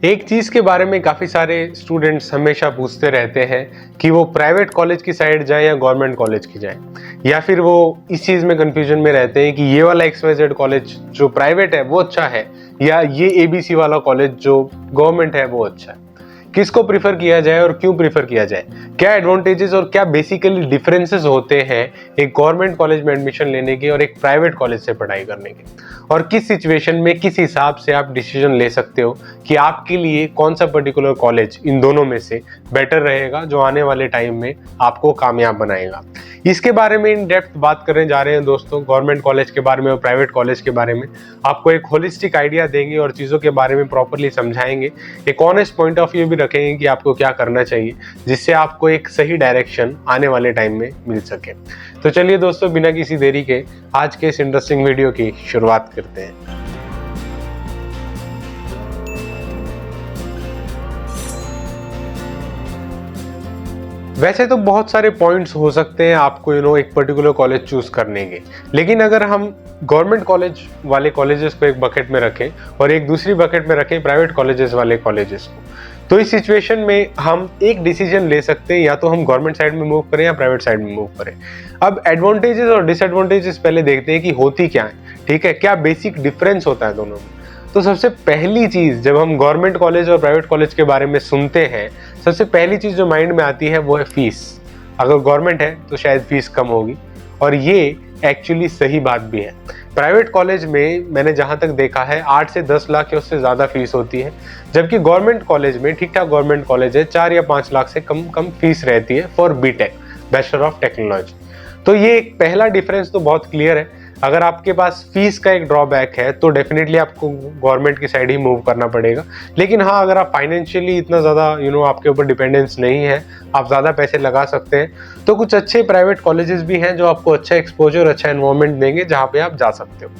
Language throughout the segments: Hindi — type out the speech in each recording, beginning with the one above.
एक चीज़ के बारे में काफ़ी सारे स्टूडेंट्स हमेशा पूछते रहते हैं कि वो प्राइवेट कॉलेज की साइड जाएं या गवर्नमेंट कॉलेज की जाएं, या फिर वो इस चीज़ में कंफ्यूजन में रहते हैं कि ये वाला XYZ कॉलेज जो प्राइवेट है वो अच्छा है या ये ABC वाला कॉलेज जो गवर्नमेंट है वो अच्छा है। किसको प्रीफर किया जाए और क्यों प्रीफर किया जाए, क्या एडवांटेजेस और क्या बेसिकली डिफरेंसेस होते हैं एक गवर्नमेंट कॉलेज में एडमिशन लेने के और एक प्राइवेट कॉलेज से पढ़ाई करने के, और किस सिचुएशन में किस हिसाब से आप डिसीजन ले सकते हो कि आपके लिए कौन सा पर्टिकुलर कॉलेज इन दोनों में से बेटर रहेगा जो आने वाले टाइम में आपको कामयाब बनाएगा। इसके बारे में इन डेप्थ बात करने जा रहे हैं दोस्तों, गवर्नमेंट कॉलेज के बारे में और प्राइवेट कॉलेज के बारे में आपको एक होलिस्टिक आइडिया देंगे और चीज़ों के बारे में प्रॉपरली समझाएंगे, एक ऑनेस्ट पॉइंट ऑफ व्यू भी रखेंगे कि आपको क्या करना चाहिए जिससे आपको एक सही डायरेक्शन आने वाले टाइम में मिल सके। तो चलिए दोस्तों, बिना किसी देरी के आज के इस इंटरेस्टिंग वीडियो की शुरुआत करते हैं। वैसे तो बहुत सारे पॉइंट्स हो सकते हैं आपको एक पर्टिकुलर कॉलेज चूज करने के, लेकिन अगर हम गवर्नमेंट कॉलेज वाले कॉलेजेस को एक बकेट में रखें और एक दूसरी बकेट में रखें प्राइवेट कॉलेजेस वाले कॉलेजेस को, तो इस सिचुएशन में हम एक डिसीजन ले सकते हैं, या तो हम गवर्नमेंट साइड में मूव करें या प्राइवेट साइड में मूव करें। अब एडवांटेजेस और डिसएडवांटेजेस पहले देखते हैं कि होती क्या है, ठीक है, क्या बेसिक डिफरेंस होता है दोनों में। तो सबसे पहली चीज जब हम गवर्नमेंट कॉलेज और प्राइवेट कॉलेज के बारे में सुनते हैं, सबसे पहली चीज जो माइंड में आती है वो है फीस। अगर गवर्नमेंट है तो शायद फीस कम होगी, और ये एक्चुअली सही बात भी है। प्राइवेट कॉलेज में मैंने जहां तक देखा है 8 से 10 लाख या उससे ज्यादा फीस होती है, जबकि गवर्नमेंट कॉलेज में ठीक ठाक गवर्नमेंट कॉलेज है 4 या 5 लाख से कम फीस रहती है for BTech, bachelor of technology. तो ये एक पहला डिफरेंस तो बहुत क्लियर है। अगर आपके पास फीस का एक ड्रॉबैक है तो डेफिनेटली आपको गवर्नमेंट की साइड ही मूव करना पड़ेगा। लेकिन हाँ, अगर आप फाइनेंशियली इतना ज़्यादा आपके ऊपर डिपेंडेंस नहीं है, आप ज़्यादा पैसे लगा सकते हैं, तो कुछ अच्छे प्राइवेट कॉलेजेस भी हैं जो आपको अच्छा एक्सपोजर, अच्छा एनवायरनमेंट देंगे जहाँ पे आप जा सकते हो।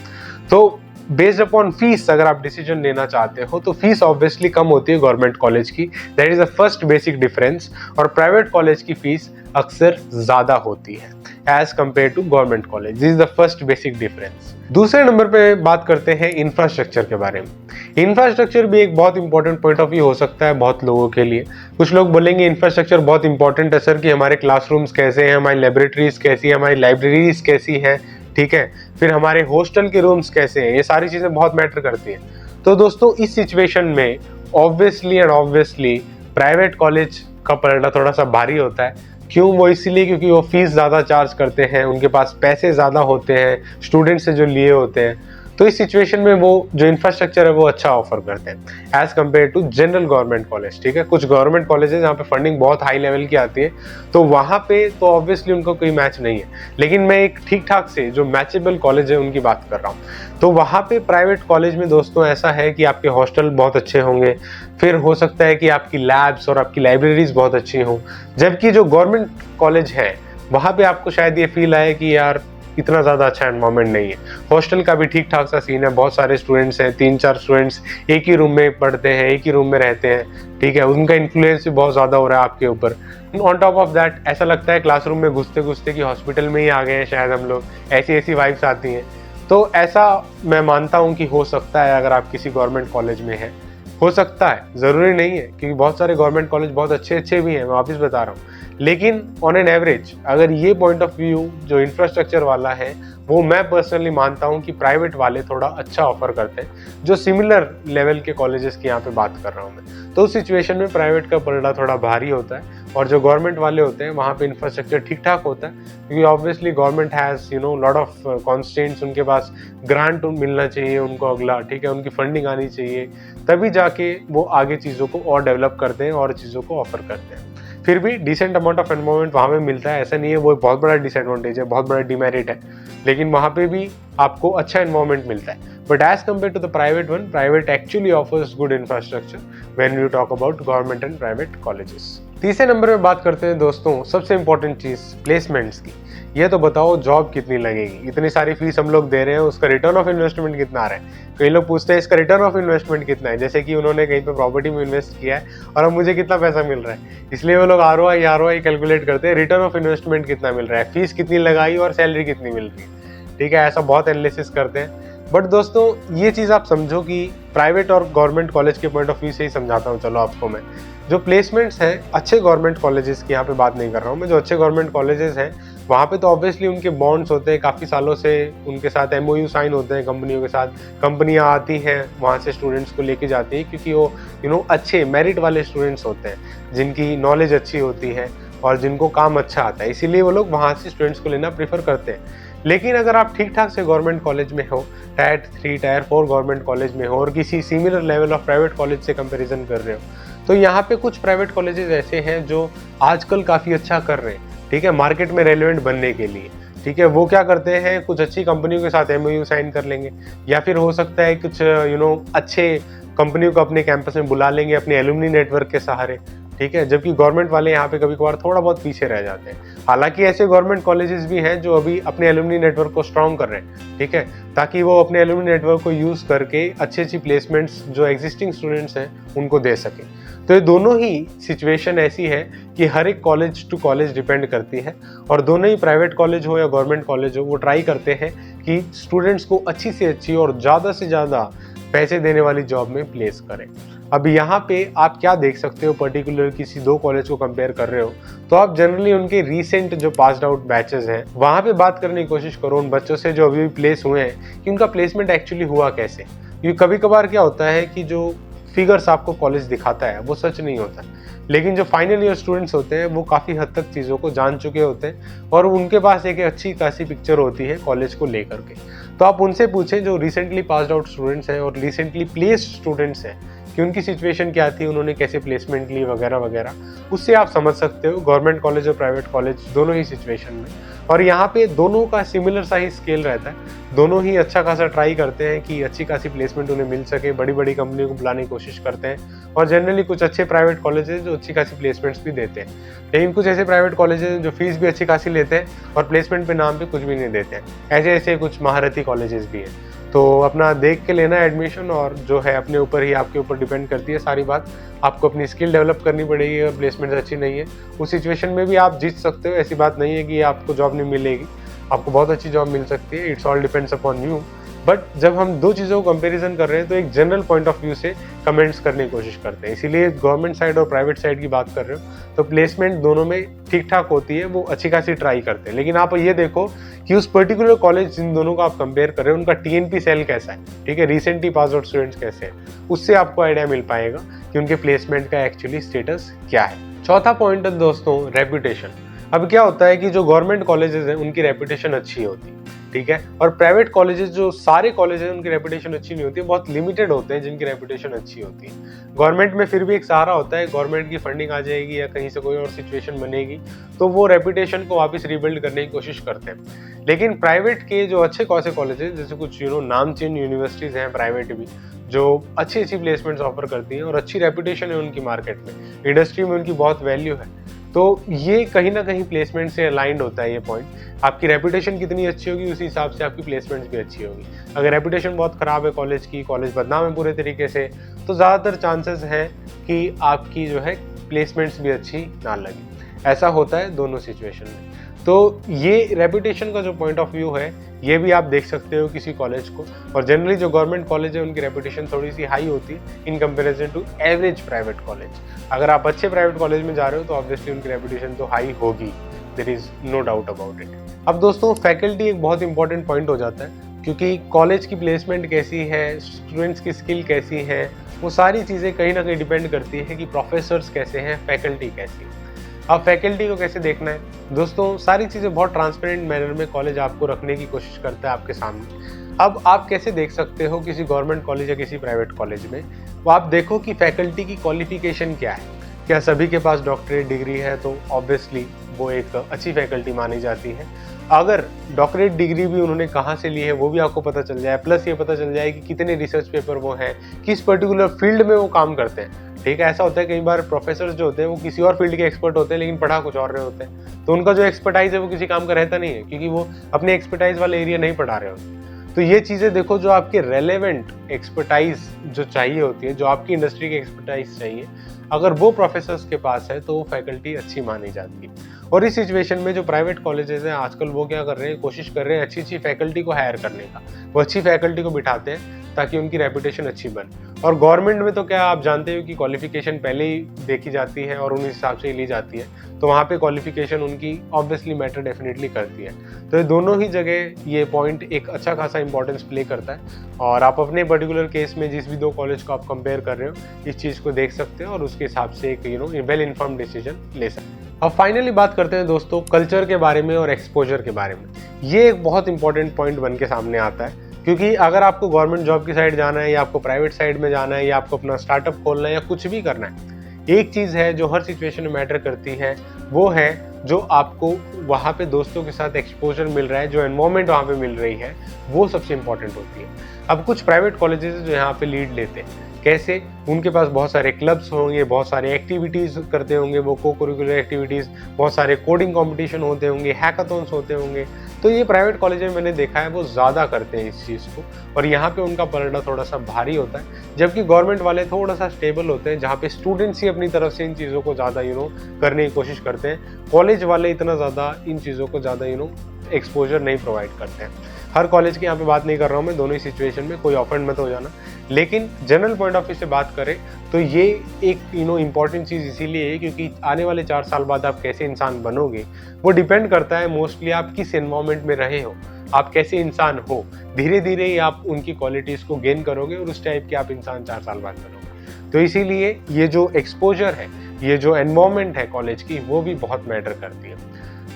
तो बेस्ड अपॉन फीस अगर आप डिसीजन लेना चाहते हो तो फीस ऑब्वियसली कम होती है गवर्नमेंट कॉलेज की, that is the first basic difference. और प्राइवेट कॉलेज की फीस अक्सर ज़्यादा होती है as compare to government college, this is the first basic difference. दूसरे नंबर पे बात करते हैं इंफ्रास्ट्रक्चर के बारे में। इंफ्रास्ट्रक्चर भी एक बहुत इंपॉर्टेंट पॉइंट ऑफ व्यू हो सकता है बहुत लोगों के लिए। कुछ लोग बोलेंगे इंफ्रास्ट्रक्चर बहुत इंपॉर्टेंट है सर, कि हमारे क्लासरूम्स कैसे हैं, हमारी लेबोरेटरीज कैसी है, हमारी लाइब्रेरीज कैसी है, ठीक है, फिर हमारे हॉस्टल के रूम्स कैसे हैं, ये सारी चीज़ें बहुत मैटर करती हैं। तो दोस्तों इस सिचुएशन में ऑब्वियसली प्राइवेट कॉलेज का पलड़ा थोड़ा सा भारी होता है। क्यों? वो इसीलिए क्योंकि वो फीस ज़्यादा चार्ज करते हैं, उनके पास पैसे ज़्यादा होते हैं स्टूडेंट से जो लिए होते हैं। तो इस सिचुएशन में वो जो इंफ्रास्ट्रक्चर है वो अच्छा ऑफर करते हैं as compare to general government college, ठीक है। कुछ गवर्नमेंट कॉलेजेस जहाँ पे फंडिंग बहुत हाई लेवल की आती है तो वहाँ पे तो ऑब्वियसली उनको कोई मैच नहीं है, लेकिन मैं एक ठीक ठाक से जो मैचेबल कॉलेज है उनकी बात कर रहा हूँ। तो वहाँ पे प्राइवेट कॉलेज में दोस्तों ऐसा है कि आपके हॉस्टल बहुत अच्छे होंगे, फिर हो सकता है कि आपकी लैब्स और आपकी लाइब्रेरीज बहुत अच्छी हों, जबकि जो गवर्नमेंट कॉलेज है वहाँ पे आपको शायद ये फील आए कि यार इतना ज़्यादा अच्छा एनवायरनमेंट नहीं है। हॉस्टल का भी ठीक ठाक सा सीन है, बहुत सारे स्टूडेंट्स हैं, 3-4 स्टूडेंट्स एक ही रूम में पढ़ते हैं, एक ही रूम में रहते हैं, ठीक है, उनका इन्फ्लुएंस भी बहुत ज़्यादा हो रहा है आपके ऊपर। ऑन टॉप ऑफ दैट ऐसा लगता है क्लासरूम में घुसते घुसते कि हॉस्पिटल में ही आ गए हैं शायद हम लोग, ऐसी वाइब्स आती हैं। तो ऐसा मैं मानता हूँ कि हो सकता है अगर आप किसी गवर्नमेंट कॉलेज में हैं, हो सकता है, ज़रूरी नहीं है, क्योंकि बहुत सारे गवर्नमेंट कॉलेज बहुत अच्छे भी हैं, मैं वापस बता रहा हूँ। लेकिन ऑन एन एवरेज अगर ये पॉइंट ऑफ व्यू जो इंफ्रास्ट्रक्चर वाला है वो मैं पर्सनली मानता हूँ कि प्राइवेट वाले थोड़ा अच्छा ऑफर करते हैं, जो सिमिलर लेवल के कॉलेजेस की यहाँ पे बात कर रहा हूँ मैं। तो उस सिचुएशन में प्राइवेट का पलड़ा थोड़ा भारी होता है, और जो गवर्नमेंट वाले होते हैं वहाँ पे इंफ्रास्ट्रक्चर ठीक ठाक होता है, क्योंकि obviously government has lot of constants, उनके पास ग्रांट मिलना चाहिए उनको अगला, ठीक है, उनकी फंडिंग आनी चाहिए, तभी जाके वो आगे चीज़ों को और डेवलप करते हैं और चीज़ों को ऑफर करते हैं। फिर भी डिसेंट अमाउंट ऑफ एनवायरनमेंट वहाँ पे मिलता है, ऐसा नहीं है वो बहुत बड़ा डिसएडवांटेज है, बहुत बड़ा डिमेरिट है, लेकिन वहाँ पे भी आपको अच्छा एनवायरनमेंट मिलता है। But as compare to the private one, private actually offers good infrastructure when you talk about government and private colleges. तीसरे नंबर में बात करते हैं दोस्तों सबसे इंपॉर्टेंट चीज़ प्लेसमेंट्स की। ये तो बताओ जॉब कितनी लगेगी, इतनी सारी फीस हम लोग दे रहे हैं, उसका रिटर्न ऑफ इन्वेस्टमेंट कितना आ रहा है। कई लोग पूछते हैं इसका रिटर्न ऑफ इन्वेस्टमेंट कितना है, जैसे कि उन्होंने कहीं पे प्रॉपर्टी में इन्वेस्ट किया है और अब मुझे कितना पैसा मिल रहा है, इसलिए वो लोग ROI कैलकुलेट करते हैं, रिटर्न ऑफ इन्वेस्टमेंट कितना मिल रहा है, फीस कितनी लगाई और सैलरी कितनी मिल रही है, ठीक है, ऐसा बहुत एनालिसिस करते हैं। बट दोस्तों ये चीज़ आप समझो कि प्राइवेट और गवर्नमेंट कॉलेज के पॉइंट ऑफ व्यू से ही समझाता हूँ चलो आपको मैं। जो प्लेसमेंट्स हैं अच्छे गवर्नमेंट कॉलेजेस की यहाँ पे बात नहीं कर रहा हूँ मैं, जो अच्छे गवर्नमेंट कॉलेजेस हैं वहाँ पे तो ऑब्वियसली उनके बॉन्ड्स होते हैं, काफ़ी सालों से उनके साथ MOU साइन होते हैं कंपनियों के साथ, कंपनियाँ आती हैं वहाँ से स्टूडेंट्स को लेके जाती हैं क्योंकि वो अच्छे मेरिट वाले स्टूडेंट्स होते हैं जिनकी नॉलेज अच्छी होती है और जिनको काम अच्छा आता है, इसीलिए वो लोग वहाँ से स्टूडेंट्स को लेना प्रेफर करते हैं। लेकिन अगर आप ठीक ठाक से गवर्नमेंट कॉलेज में हो, टायर 3 टायर 4 गवर्नमेंट कॉलेज में हो और किसी similar level of private college से कंपैरिजन कर रहे हो, तो यहाँ पे कुछ प्राइवेट कॉलेजेस ऐसे हैं जो आजकल काफ़ी अच्छा कर रहे हैं, ठीक है, मार्केट में रेलेवेंट बनने के लिए। ठीक है, वो क्या करते हैं, कुछ अच्छी कंपनियों के साथ MOU साइन कर लेंगे, या फिर हो सकता है कुछ अच्छे कंपनियों को अपने कैंपस में बुला लेंगे अपने एलुमनी नेटवर्क के सहारे। ठीक है, जबकि गवर्नमेंट वाले यहाँ पे कभी कभार थोड़ा बहुत पीछे रह जाते हैं। हालांकि ऐसे गवर्नमेंट कॉलेजेस भी हैं जो अभी अपने एलुमनी नेटवर्क को स्ट्रॉन्ग कर रहे हैं, ठीक है, ताकि वो अपने एलुमनी नेटवर्क को यूज़ करके अच्छी अच्छी प्लेसमेंट्स जो एग्जिस्टिंग स्टूडेंट्स हैं उनको दे सकें। तो ये दोनों ही सिचुएशन ऐसी है कि हर एक कॉलेज टू कॉलेज डिपेंड करती है, और दोनों ही प्राइवेट कॉलेज हो या गवर्नमेंट कॉलेज हो वो ट्राई करते हैं कि स्टूडेंट्स को अच्छी से अच्छी और ज़्यादा से ज़्यादा पैसे देने वाली जॉब में प्लेस करें। अब यहाँ पे आप क्या देख सकते हो, पर्टिकुलर किसी 2 कॉलेज को कंपेयर कर रहे हो तो आप जनरली उनके रीसेंट जो पास्ड आउट बैचेस हैं वहाँ पे बात करने की कोशिश करो उन बच्चों से जो अभी भी प्लेस हुए हैं कि उनका प्लेसमेंट एक्चुअली हुआ कैसे। क्योंकि कभी कभार क्या होता है कि जो फिगर्स आपको कॉलेज दिखाता है वो सच नहीं होता, लेकिन जो फाइनल ईयर स्टूडेंट्स होते हैं वो काफ़ी हद तक चीज़ों को जान चुके होते हैं और उनके पास एक अच्छी खासी पिक्चर होती है कॉलेज को लेकर के। तो आप उनसे पूछें जो रिसेंटली पास्ड आउट स्टूडेंट्स हैं और रिसेंटली प्लेस्ड स्टूडेंट्स हैं कि उनकी सिचुएशन क्या थी, उन्होंने कैसे प्लेसमेंट ली वगैरह वगैरह, उससे आप समझ सकते हो गवर्नमेंट कॉलेज और प्राइवेट कॉलेज दोनों ही सिचुएशन में। और यहाँ पे दोनों का सिमिलर सा ही स्केल रहता है, दोनों ही अच्छा खासा ट्राई करते हैं कि अच्छी खासी प्लेसमेंट उन्हें मिल सके, बड़ी बड़ी कंपनियों को बुलाने की कोशिश करते हैं, और जनरली कुछ अच्छे प्राइवेट कॉलेजेस जो अच्छी खासी प्लेसमेंट्स भी देते हैं। लेकिन कुछ ऐसे प्राइवेट कॉलेजेस जो फीस भी अच्छी खासी लेते हैं और प्लेसमेंट पे नाम पे कुछ भी नहीं देते हैं, ऐसे ऐसे कुछ महारथी कॉलेजेस भी हैं। तो अपना देख के लेना एडमिशन, और जो है अपने ऊपर ही, आपके ऊपर डिपेंड करती है सारी बात। आपको अपनी स्किल डेवलप करनी पड़ेगी, अगर प्लेसमेंट अच्छी नहीं है उस सिचुएशन में भी आप जीत सकते हो। ऐसी बात नहीं है कि आपको जॉब नहीं मिलेगी, आपको बहुत अच्छी जॉब मिल सकती है, it's all depends upon you. But जब हम 2 चीज़ों को कंपैरिजन कर रहे हैं तो एक जनरल पॉइंट ऑफ व्यू से कमेंट्स करने की कोशिश करते हैं, इसीलिए गवर्नमेंट साइड और प्राइवेट साइड की बात कर रहे हो तो प्लेसमेंट दोनों में ठीक ठाक होती है, वो अच्छी खासी ट्राई करते हैं। लेकिन आप ये देखो कि उस पर्टिकुलर कॉलेज जिन दोनों को आप कंपेयर कर रहे हो उनका TNP सेल कैसा है, ठीक है, रिसेंटली पास आउट स्टूडेंट्स कैसे हैं, उससे आपको आइडिया मिल पाएगा कि उनके प्लेसमेंट का एक्चुअली स्टेटस क्या है। चौथा पॉइंट है दोस्तों रेपुटेशन। अब क्या होता है कि जो गवर्नमेंट कॉलेजेस हैं उनकी रेपुटेशन अच्छी होती है, ठीक है, और प्राइवेट कॉलेजेस जो सारे कॉलेज हैं उनकी रेपुटेशन अच्छी नहीं होती है, बहुत लिमिटेड होते हैं जिनकी रेपुटेशन अच्छी होती है। गवर्नमेंट में फिर भी एक सहारा होता है, गवर्नमेंट की फंडिंग आ जाएगी या कहीं से कोई और सिचुएशन बनेगी तो वो रेपुटेशन को वापस रिबिल्ड करने की कोशिश करते हैं। लेकिन प्राइवेट के जो अच्छे खासे कॉलेज हैं, जैसे कुछ नामचीन यूनिवर्सिटीज़ हैं प्राइवेट भी, जो अच्छी अच्छी प्लेसमेंट्स ऑफर करती हैं और अच्छी रेपुटेशन है उनकी मार्केट में, इंडस्ट्री में उनकी बहुत वैल्यू है, तो ये कहीं ना कहीं प्लेसमेंट से अलाइंड होता है ये पॉइंट। आपकी रेपुटेशन कितनी अच्छी होगी उसी हिसाब से आपकी प्लेसमेंट्स भी अच्छी होगी। अगर रेपुटेशन बहुत ख़राब है कॉलेज की, कॉलेज बदनाम है पूरे तरीके से, तो ज़्यादातर चांसेस हैं कि आपकी जो है प्लेसमेंट्स भी अच्छी ना लगे। ऐसा होता है दोनों सिचुएशन में। तो ये रेपुटेशन का जो पॉइंट ऑफ व्यू है ये भी आप देख सकते हो किसी कॉलेज को, और जनरली जो गवर्नमेंट कॉलेज है उनकी रेपुटेशन थोड़ी सी हाई होती है in comparison to average private college. अगर आप अच्छे प्राइवेट कॉलेज में जा रहे हो तो ऑब्वियसली उनकी रेपुटेशन तो हाई होगी, there is no doubt about it. अब दोस्तों फैकल्टी एक बहुत इंपॉर्टेंट पॉइंट हो जाता है, क्योंकि कॉलेज की प्लेसमेंट कैसी है, स्टूडेंट्स की स्किल कैसी है, वो सारी चीज़ें कहीं ना कहीं डिपेंड करती है कि प्रोफेसर्स कैसे हैं, फैकल्टी कैसी है। अब फैकल्टी को कैसे देखना है दोस्तों, सारी चीज़ें बहुत ट्रांसपेरेंट मैनर में कॉलेज आपको रखने की कोशिश करता है आपके सामने। अब आप कैसे देख सकते हो किसी गवर्नमेंट कॉलेज या किसी प्राइवेट कॉलेज में, वो आप देखो कि फैकल्टी की क्वालिफिकेशन क्या है। क्या सभी के पास डॉक्टरेट डिग्री है तो ऑब्वियसली वो एक अच्छी फैकल्टी मानी जाती है। अगर डॉक्टरेट डिग्री भी उन्होंने कहाँ से ली है वो भी आपको पता चल जाए, प्लस ये पता चल जाए कि कितने रिसर्च पेपर वो हैं, किस पर्टिकुलर फील्ड में वो काम करते हैं। ठीक है, ऐसा होता है कई बार प्रोफेसर जो होते हैं वो किसी और फील्ड के एक्सपर्ट होते हैं लेकिन पढ़ा कुछ और रहे होते हैं, तो उनका जो एक्सपर्टाइज है वो किसी काम का रहता नहीं है, क्योंकि वो अपने एक्सपर्टाइज वाले एरिया नहीं पढ़ा रहे होते। तो ये चीज़ें देखो, जो आपके रेलेवेंट एक्सपर्टाइज जो चाहिए होती है, जो आपकी इंडस्ट्री की एक्सपर्टाइज चाहिए, अगर वो प्रोफेसर्स के पास है तो वो फैकल्टी अच्छी मानी जाती है। और इस सिचुएशन में जो प्राइवेट कॉलेजेस हैं आजकल, वो क्या कर रहे हैं, कोशिश कर रहे हैं अच्छी अच्छी फैकल्टी को हायर करने का। वो अच्छी फैकल्टी को बिठाते हैं ताकि उनकी रेपुटेशन अच्छी बने। और गवर्नमेंट में तो क्या आप जानते हो कि क्वालिफिकेशन पहले ही देखी जाती है और उन हिसाब से ही ली जाती है, तो वहाँ पे क्वालिफिकेशन उनकी ऑब्वियसली मैटर डेफिनेटली करती है। तो ये दोनों ही जगह ये पॉइंट एक अच्छा खासा इंपॉर्टेंस प्ले करता है। और आप अपने पर्टिकुलर केस में जिस भी दो कॉलेज को आप कंपेयर कर रहे हो, इस चीज़ को देख सकते हो और उसके हिसाब से एक वेल इन्फॉर्म्ड डिसीजन ले सकते हो। अब फाइनली बात करते हैं दोस्तों कल्चर के बारे में और एक्सपोजर के बारे में। ये एक बहुत इंपॉर्टेंट पॉइंट बन के सामने आता है, क्योंकि अगर आपको गवर्नमेंट जॉब की साइड जाना है या आपको प्राइवेट साइड में जाना है या आपको अपना स्टार्टअप खोलना है या कुछ भी करना है, एक चीज़ है जो हर सिचुएशन में मैटर करती है, वो है जो आपको वहाँ पे दोस्तों के साथ एक्सपोजर मिल रहा है, जो एनवायरनमेंट वहाँ पे मिल रही है, वो सबसे इंपॉर्टेंट होती है। अब कुछ प्राइवेट कॉलेजेस जो यहाँ पे लीड लेते हैं, कैसे, उनके पास बहुत सारे क्लब्स होंगे, बहुत सारे एक्टिविटीज़ करते होंगे, वो को करिकुलर एक्टिविटीज़, बहुत सारे कोडिंग कंपटीशन होते होंगे, हैकाथॉन्स होते होंगे। तो ये प्राइवेट कॉलेज में मैंने देखा है वो ज़्यादा करते हैं इस चीज़ को, और यहाँ पे उनका पलड़ा थोड़ा सा भारी होता है। जबकि गवर्नमेंट वाले थोड़ा सा स्टेबल होते हैं, जहाँ पे स्टूडेंट्स ही अपनी तरफ से इन चीज़ों को ज़्यादा करने की कोशिश करते हैं। कॉलेज वाले इतना ज़्यादा इन चीज़ों को ज़्यादा एक्सपोजर नहीं प्रोवाइड करते हैं। हर कॉलेज की यहाँ पे बात नहीं कर रहा हूँ मैं, दोनों ही सिचुएशन में कोई ऑफेंड मत हो जाना। लेकिन जनरल पॉइंट ऑफ व्यू से बात करें तो ये एक इम्पॉर्टेंट चीज़ इसीलिए है क्योंकि आने वाले 4 साल बाद आप कैसे इंसान बनोगे वो डिपेंड करता है मोस्टली आप किस एनवायरनमेंट में रहे हो, आप कैसे इंसान हो। धीरे धीरे ही आप उनकी क्वालिटीज़ को गेन करोगे और उस टाइप के आप इंसान 4 साल बाद बनोगे। तो इसीलिए ये जो एक्सपोजर है, ये जो एनवायरनमेंट है कॉलेज की, वो भी बहुत मैटर करती है।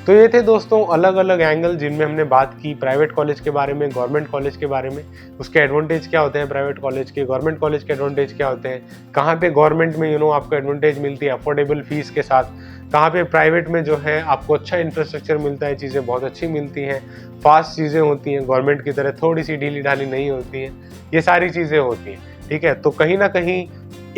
तो ये थे दोस्तों अलग अलग एंगल जिनमें हमने बात की प्राइवेट कॉलेज के बारे में, गवर्नमेंट कॉलेज के बारे में, उसके एडवांटेज क्या होते हैं प्राइवेट कॉलेज के, गवर्नमेंट कॉलेज के एडवांटेज क्या होते हैं, कहाँ पे गवर्नमेंट में आपको एडवांटेज मिलती है अफोर्डेबल फीस के साथ, कहाँ पे प्राइवेट में जो है आपको अच्छा इंफ्रास्ट्रक्चर मिलता है, चीज़ें बहुत अच्छी मिलती हैं, फास्ट चीज़ें होती हैं, गवर्नमेंट की तरह थोड़ी सी ढीली ढाली नहीं होती है, ये सारी चीज़ें होती हैं। ठीक है, तो कहीं ना कहीं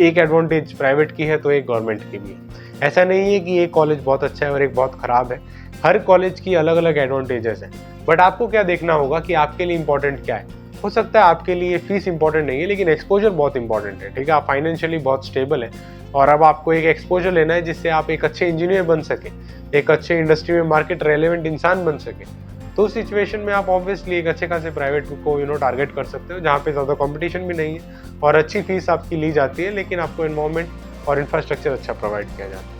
एक एडवांटेज प्राइवेट की है तो एक गवर्नमेंट की भी है। ऐसा नहीं है कि एक कॉलेज बहुत अच्छा है और एक बहुत ख़राब है, हर कॉलेज की अलग अलग एडवांटेजेस हैं। बट आपको क्या देखना होगा कि आपके लिए इंपॉर्टेंट क्या है। हो सकता है आपके लिए फीस इंपॉर्टेंट नहीं है लेकिन एक्सपोजर बहुत इंपॉर्टेंट है। ठीक है, आप फाइनेंशियली बहुत स्टेबल है और अब आपको एक एक्सपोजर लेना है जिससे आप एक अच्छे इंजीनियर बन सके, एक अच्छे इंडस्ट्री में मार्केट रेलेवेंट इंसान बन सके। तो उस सिचुएशन में आप ऑब्वियसली एक अच्छे खासे प्राइवेट को टारगेट कर सकते हो जहाँ पे ज़्यादा कंपटीशन भी नहीं है और अच्छी फीस आपकी ली जाती है, लेकिन आपको एनवायरनमेंट और इंफ्रास्ट्रक्चर अच्छा प्रोवाइड किया जाता है।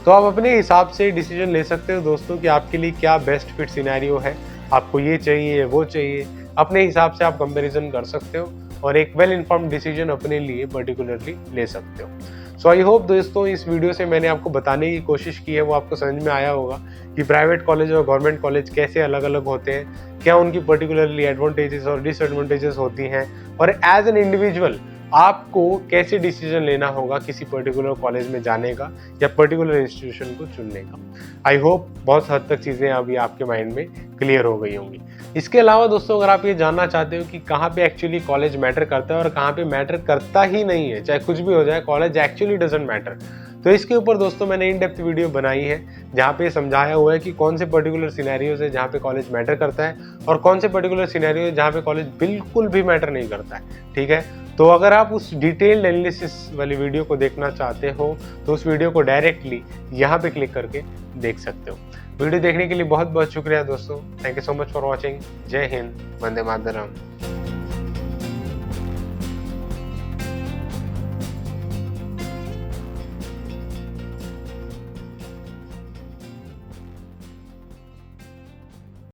तो आप अपने हिसाब से डिसीजन ले सकते हो दोस्तों कि आपके लिए क्या बेस्ट फिट सिनेरियो है, आपको ये चाहिए वो चाहिए, अपने हिसाब से आप कंपैरिजन कर सकते हो और एक वेल इन्फॉर्म्ड डिसीजन अपने लिए पर्टिकुलरली ले सकते हो। सो आई होप दोस्तों इस वीडियो से मैंने आपको बताने की कोशिश की है वो आपको समझ में आया होगा कि प्राइवेट कॉलेज और गवर्नमेंट कॉलेज कैसे अलग अलग होते हैं, क्या उनकी पर्टिकुलरली एडवांटेजेस और डिसएडवांटेजेस होती हैं, और एज एन इंडिविजुअल आपको कैसे डिसीजन लेना होगा किसी पर्टिकुलर कॉलेज में जाने का या पर्टिकुलर इंस्टीट्यूशन को चुनने का। आई होप बहुत हद तक चीज़ें अभी आपके माइंड में क्लियर हो गई होंगी। इसके अलावा दोस्तों अगर आप ये जानना चाहते हो कि कहाँ पे एक्चुअली कॉलेज मैटर करता है और कहाँ पे मैटर करता ही नहीं है, चाहे कुछ भी हो जाए, कॉलेज एक्चुअली डजंट मैटर, तो इसके ऊपर दोस्तों मैंने इन डेप्थ वीडियो बनाई है जहाँ पे समझाया हुआ है कि कौन से पर्टिकुलर सिनेरियोज है जहाँ पे कॉलेज मैटर करता है और कौन से पर्टिकुलर सिनेरियो है जहाँ पे कॉलेज बिल्कुल भी मैटर नहीं करता है। ठीक है, तो अगर आप उस डिटेल्ड एनालिसिस वाली वीडियो को देखना चाहते हो तो उस वीडियो को डायरेक्टली यहाँ पे क्लिक करके देख सकते हो। वीडियो देखने के लिए बहुत बहुत शुक्रिया दोस्तों। Thank you so much for watching. जय हिंद, वंदे मातरम।